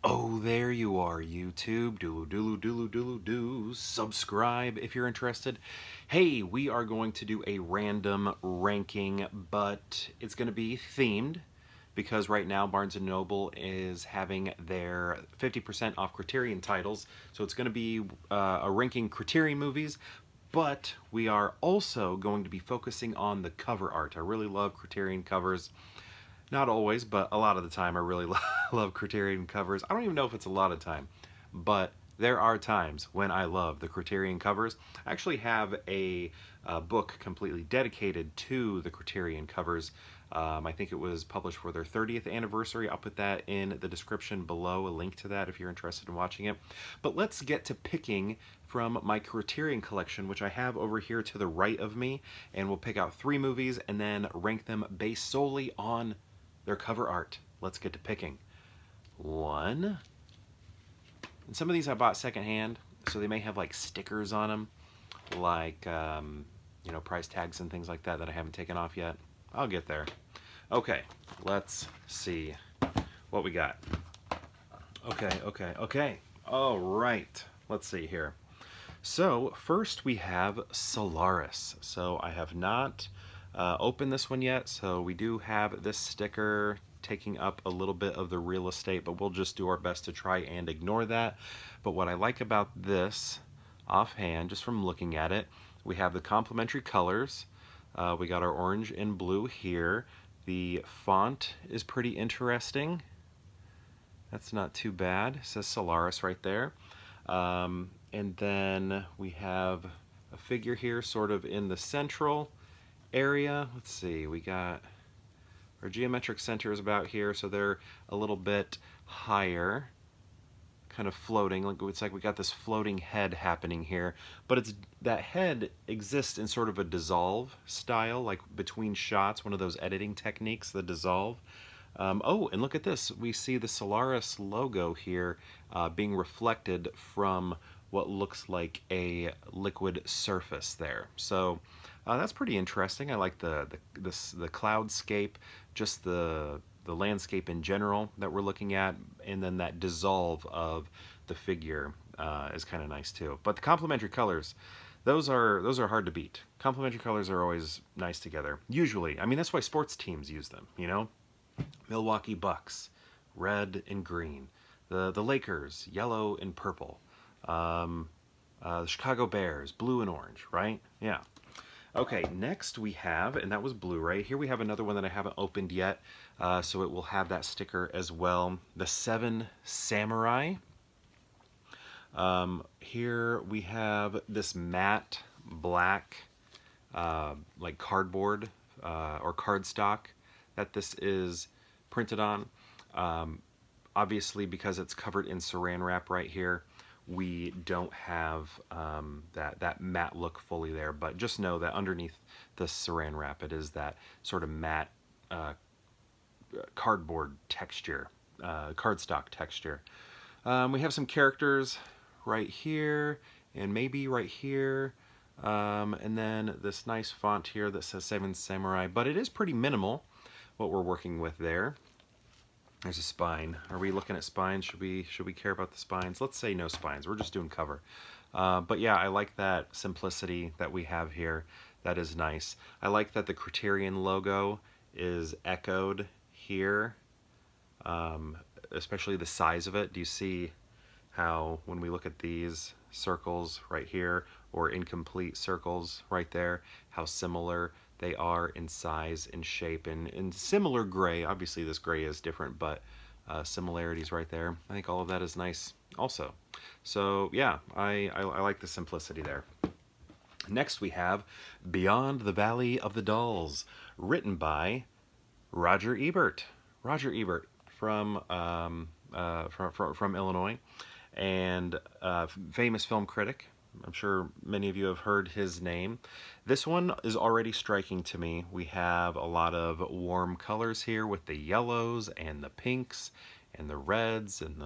Oh, there you are, YouTube. Doodle doodle doodle doodle doo. Subscribe if you're interested. Hey, we are going to do a random ranking, but it's going to be themed because right now Barnes & Noble is having their 50% off Criterion titles. So it's going to be a ranking Criterion movies, but we are also going to be focusing on the cover art. I really love Criterion covers. Not always, but a lot of the time I really love Criterion covers. I don't even know if it's a lot of time, but there are times when I love the Criterion covers. I actually have a book completely dedicated to the Criterion covers. I think it was published for their 30th anniversary. I'll put that in the description below, a link to that if you're interested in watching it. But let's get to picking from my Criterion collection, which I have over here to the right of me, and we'll pick out 3 movies and then rank them based solely on their cover art. Let's get to picking. 1. And some of these I bought secondhand, so they may have like stickers on them, like you know, price tags and things like that that I haven't taken off yet. I'll get there. Okay, let's see what we got. Okay. All right, let's see here. So first we have Solaris. So I have not opened this one yet, so we do have this sticker taking up a little bit of the real estate, but we'll just do our best to try and ignore that. But what I like about this offhand, just from looking at it, we have the complementary colors. We got our orange and blue here. The font is pretty interesting. That's not too bad. It says Solaris right there. And then we have a figure here sort of in the central area. Let's see, we got our geometric center is about here, so they're a little bit higher, kind of floating. It's like we got this floating head happening here, but it's that head exists in sort of a dissolve style, like between shots, one of those editing techniques, the dissolve. Oh, and look at this. We see the Solaris logo here being reflected from what looks like a liquid surface there. So that's pretty interesting. I like the cloudscape, just the landscape in general that we're looking at, and then that dissolve of the figure is kind of nice too. But the complementary colors, those are hard to beat. Complementary colors are always nice together. Usually, I mean, that's why sports teams use them, you know? Milwaukee Bucks, red and green. The Lakers, yellow and purple. The Chicago Bears, blue and orange, right? Yeah. Okay, next we have, and that was Blu-ray. Here we have another one that I haven't opened yet, so it will have that sticker as well. The 7 Samurai. Here we have this matte black, like cardboard or cardstock that this is printed on. Obviously, because it's covered in saran wrap right here, we don't have that matte look fully there, but just know that underneath the saran wrap it is that sort of matte cardboard texture, cardstock texture. We have some characters right here and maybe right here, and then this nice font here that says 7 Samurai, but it is pretty minimal what we're working with there. There's a spine. Are we looking at spines? Should we care about the spines? Let's say no spines. We're just doing cover. But yeah, I like that simplicity that we have here. That is nice. I like that the Criterion logo is echoed here, especially the size of it. Do you see how when we look at these circles right here, or incomplete circles right there, how similar they are in size and shape and in similar gray. Obviously this gray is different, but similarities right there. I think all of that is nice also. So yeah, I like the simplicity there. Next we have Beyond the Valley of the Dolls, written by Roger Ebert. Roger Ebert from Illinois, and famous film critic. I'm sure many of you have heard his name. This one is already striking to me. We have a lot of warm colors here with the yellows and the pinks and the reds and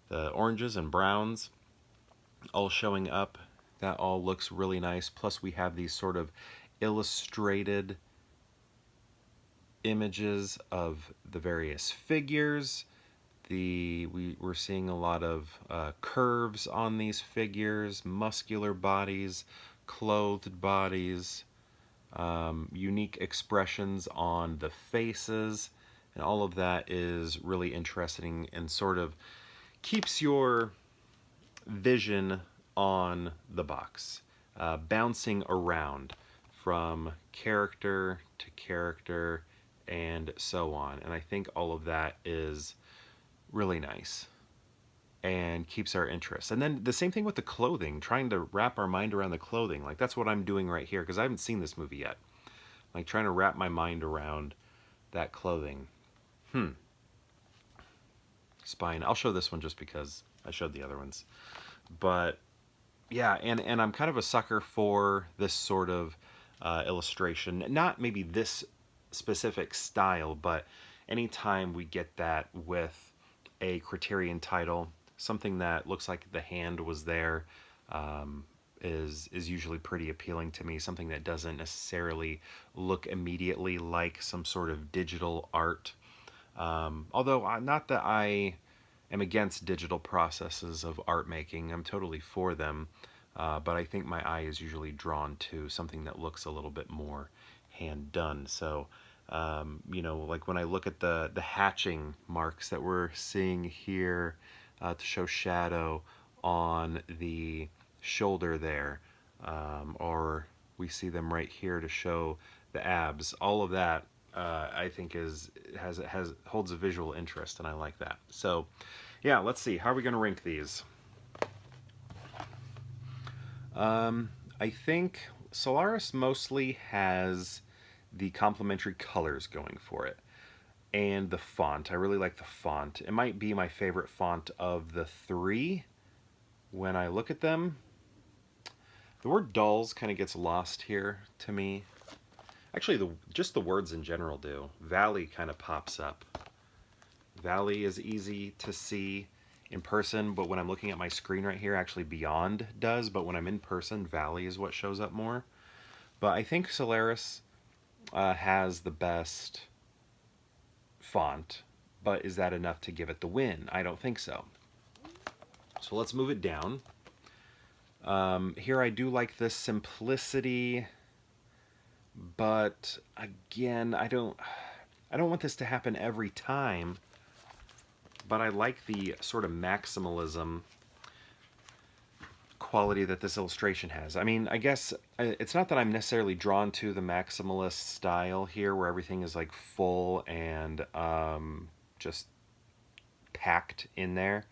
the oranges and browns all showing up. That all looks really nice. Plus we have these sort of illustrated images of the various figures We're seeing a lot of curves on these figures, muscular bodies, clothed bodies, unique expressions on the faces, and all of that is really interesting and sort of keeps your vision on the box, bouncing around from character to character and so on. And I think all of that is really nice and keeps our interest. And then the same thing with the clothing, trying to wrap our mind around the clothing. Like that's what I'm doing right here because I haven't seen this movie yet. Like trying to wrap my mind around that clothing. Spine. I'll show this one just because I showed the other ones. But yeah, and I'm kind of a sucker for this sort of illustration. Not maybe this specific style, but anytime we get that with a Criterion title, something that looks like the hand was there, is usually pretty appealing to me. Something that doesn't necessarily look immediately like some sort of digital art. Although not that I am against digital processes of art making, I'm totally for them. But I think my eye is usually drawn to something that looks a little bit more hand done. So, you know, like when I look at the hatching marks that we're seeing here to show shadow on the shoulder there, or we see them right here to show the abs. All of that I think holds a visual interest, and I like that. So, yeah, let's see. How are we going to rank these? I think Solaris mostly has the complementary colors going for it. And the font. I really like the font. It might be my favorite font of the three when I look at them. The word dolls kind of gets lost here to me. Actually, just the words in general do. Valley kind of pops up. Valley is easy to see in person, but when I'm looking at my screen right here, actually Beyond does, but when I'm in person, Valley is what shows up more. But I think Solaris has the best font, but is that enough to give it the win? I don't think so. So let's move it down. Here I do like this simplicity, but again, I don't want this to happen every time. But I like the sort of maximalism quality that this illustration has. I mean, I guess it's not that I'm necessarily drawn to the maximalist style here where everything is like full and just packed in there.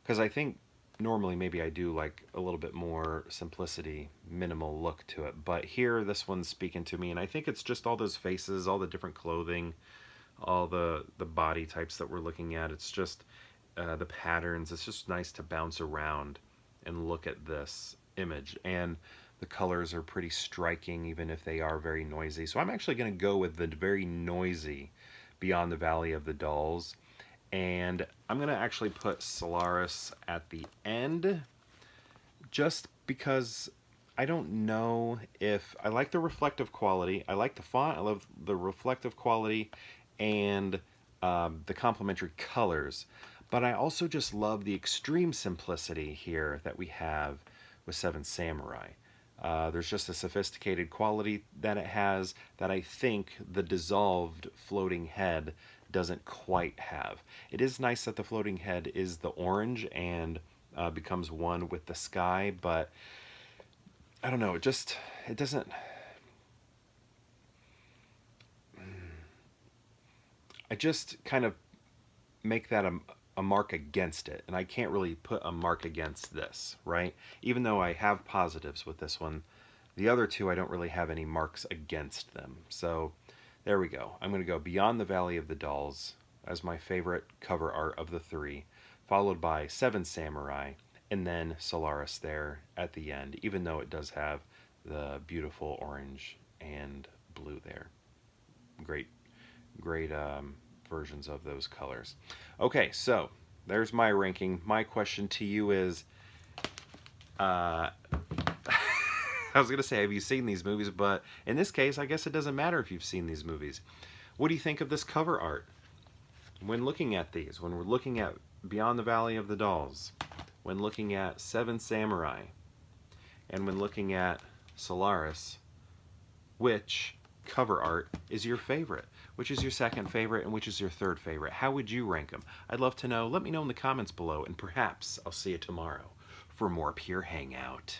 Because I think normally maybe I do like a little bit more simplicity, minimal look to it. But here, this one's speaking to me, and I think it's just all those faces, all the different clothing, all the body types that we're looking at. It's just the patterns. It's just nice to bounce around and look at this image. And the colors are pretty striking, even if they are very noisy. So I'm actually going to go with the very noisy Beyond the Valley of the Dolls. And I'm going to actually put Solaris at the end, just because I don't know if I like the reflective quality. I like the font. I love the reflective quality and the complementary colors. But I also just love the extreme simplicity here that we have with Seven Samurai. There's just a sophisticated quality that it has that I think the dissolved floating head doesn't quite have. It is nice that the floating head is the orange and becomes one with the sky, but I don't know, it doesn't... I just kind of make that a mark against it, and I can't really put a mark against this, right? Even though I have positives with this one, the other two I don't really have any marks against them. So there we go. I'm going to go Beyond the Valley of the Dolls as my favorite cover art of the three, followed by Seven Samurai, and then Solaris there at the end, even though it does have the beautiful orange and blue there. Great versions of those colors. Okay, so there's my ranking. My question to you is, I was going to say, have you seen these movies? But in this case, I guess it doesn't matter if you've seen these movies. What do you think of this cover art? when looking at these, when we're looking at Beyond the Valley of the Dolls, when looking at Seven Samurai, and when looking at Solaris, which cover art is your favorite? Which is your second favorite and which is your third favorite? How would you rank them? I'd love to know. Let me know in the comments below, and perhaps I'll see you tomorrow for more Pure Hangout.